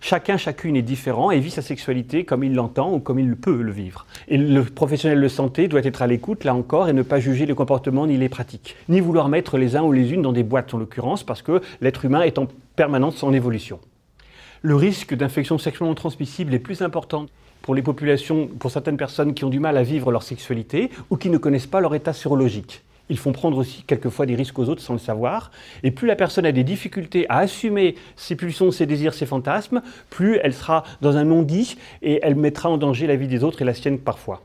Chacun, chacune est différent et vit sa sexualité comme il l'entend ou comme il peut le vivre. Et le professionnel de santé doit être à l'écoute, là encore, et ne pas juger les comportements ni les pratiques. Ni vouloir mettre les uns ou les unes dans des boîtes, en l'occurrence, parce que l'être humain est en permanence en évolution. Le risque d'infection sexuellement transmissible est plus important pour les populations, pour certaines personnes qui ont du mal à vivre leur sexualité ou qui ne connaissent pas leur état sérologique. Ils font prendre aussi quelquefois des risques aux autres sans le savoir. Et plus la personne a des difficultés à assumer ses pulsions, ses désirs, ses fantasmes, plus elle sera dans un non-dit et elle mettra en danger la vie des autres et la sienne parfois.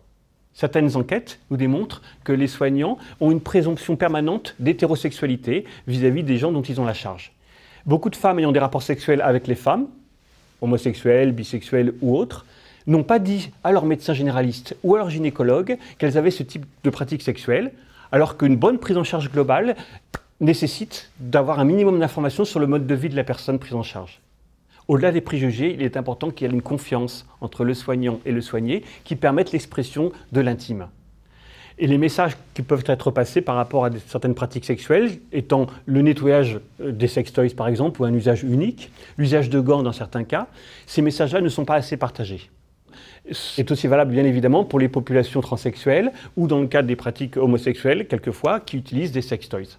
Certaines enquêtes nous démontrent que les soignants ont une présomption permanente d'hétérosexualité vis-à-vis des gens dont ils ont la charge. Beaucoup de femmes ayant des rapports sexuels avec les femmes, homosexuelles, bisexuelles ou autres, n'ont pas dit à leur médecin généraliste ou à leur gynécologue qu'elles avaient ce type de pratique sexuelle, alors qu'une bonne prise en charge globale nécessite d'avoir un minimum d'informations sur le mode de vie de la personne prise en charge. Au-delà des préjugés, il est important qu'il y ait une confiance entre le soignant et le soigné qui permette l'expression de l'intime. Et les messages qui peuvent être passés par rapport à certaines pratiques sexuelles, étant le nettoyage des sextoys par exemple, ou un usage unique, l'usage de gants dans certains cas, ces messages-là ne sont pas assez partagés. C'est aussi valable bien évidemment pour les populations transsexuelles ou dans le cadre des pratiques homosexuelles, quelquefois, qui utilisent des sextoys.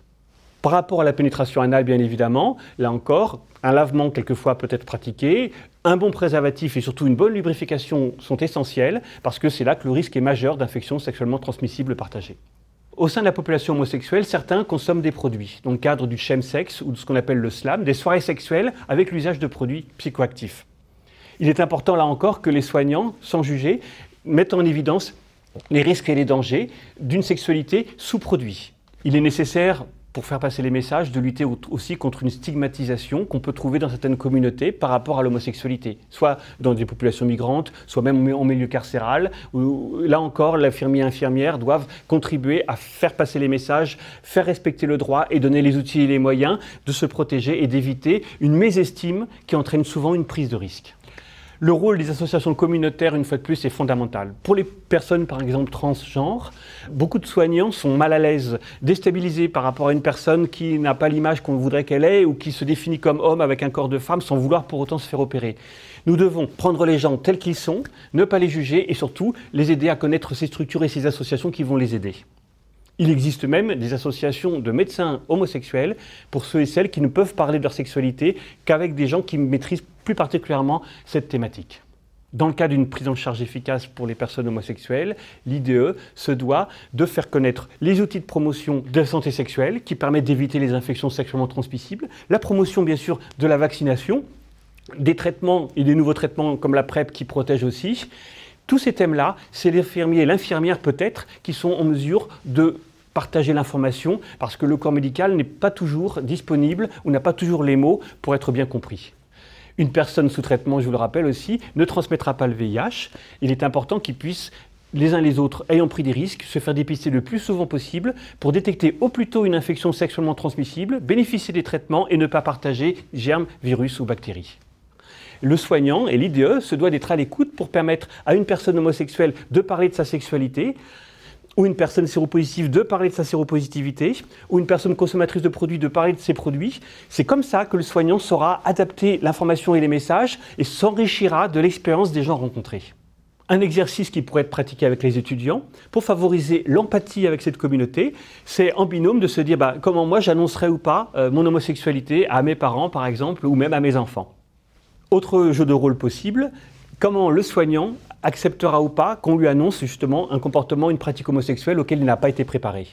Par rapport à la pénétration anale, bien évidemment, là encore, un lavement quelquefois peut être pratiqué, un bon préservatif et surtout une bonne lubrification sont essentiels parce que c'est là que le risque est majeur d'infection sexuellement transmissible partagée. Au sein de la population homosexuelle, certains consomment des produits, dans le cadre du chemsex ou de ce qu'on appelle le slam, des soirées sexuelles avec l'usage de produits psychoactifs. Il est important là encore que les soignants, sans juger, mettent en évidence les risques et les dangers d'une sexualité sous produit. Il est nécessaire, pour faire passer les messages, de lutter aussi contre une stigmatisation qu'on peut trouver dans certaines communautés par rapport à l'homosexualité, soit dans des populations migrantes, soit même en milieu carcéral, où là encore, l'infirmier et infirmière doivent contribuer à faire passer les messages, faire respecter le droit et donner les outils et les moyens de se protéger et d'éviter une mésestime qui entraîne souvent une prise de risque. Le rôle des associations communautaires, une fois de plus, est fondamental. Pour les personnes, par exemple, transgenres, beaucoup de soignants sont mal à l'aise, déstabilisés par rapport à une personne qui n'a pas l'image qu'on voudrait qu'elle ait ou qui se définit comme homme avec un corps de femme sans vouloir pour autant se faire opérer. Nous devons prendre les gens tels qu'ils sont, ne pas les juger et surtout les aider à connaître ces structures et ces associations qui vont les aider. Il existe même des associations de médecins homosexuels pour ceux et celles qui ne peuvent parler de leur sexualité qu'avec des gens qui maîtrisent plus particulièrement cette thématique. Dans le cas d'une prise en charge efficace pour les personnes homosexuelles, l'IDE se doit de faire connaître les outils de promotion de la santé sexuelle qui permettent d'éviter les infections sexuellement transmissibles, la promotion bien sûr de la vaccination, des traitements et des nouveaux traitements comme la PrEP qui protègent aussi. Tous ces thèmes-là, c'est l'infirmier et l'infirmière peut-être qui sont en mesure de partager l'information parce que le corps médical n'est pas toujours disponible ou n'a pas toujours les mots pour être bien compris. Une personne sous traitement, je vous le rappelle aussi, ne transmettra pas le VIH. Il est important qu'ils puissent, les uns les autres, ayant pris des risques, se faire dépister le plus souvent possible pour détecter au plus tôt une infection sexuellement transmissible, bénéficier des traitements et ne pas partager germes, virus ou bactéries. Le soignant et l'IDE se doit d'être à l'écoute pour permettre à une personne homosexuelle de parler de sa sexualité, ou une personne séropositive de parler de sa séropositivité, ou une personne consommatrice de produits de parler de ses produits. C'est comme ça que le soignant saura adapter l'information et les messages et s'enrichira de l'expérience des gens rencontrés. Un exercice qui pourrait être pratiqué avec les étudiants pour favoriser l'empathie avec cette communauté, c'est en binôme de se dire comment moi j'annoncerai ou pas mon homosexualité à mes parents par exemple, ou même à mes enfants. Autre jeu de rôle possible, comment le soignant acceptera ou pas qu'on lui annonce justement un comportement, une pratique homosexuelle auquel il n'a pas été préparé.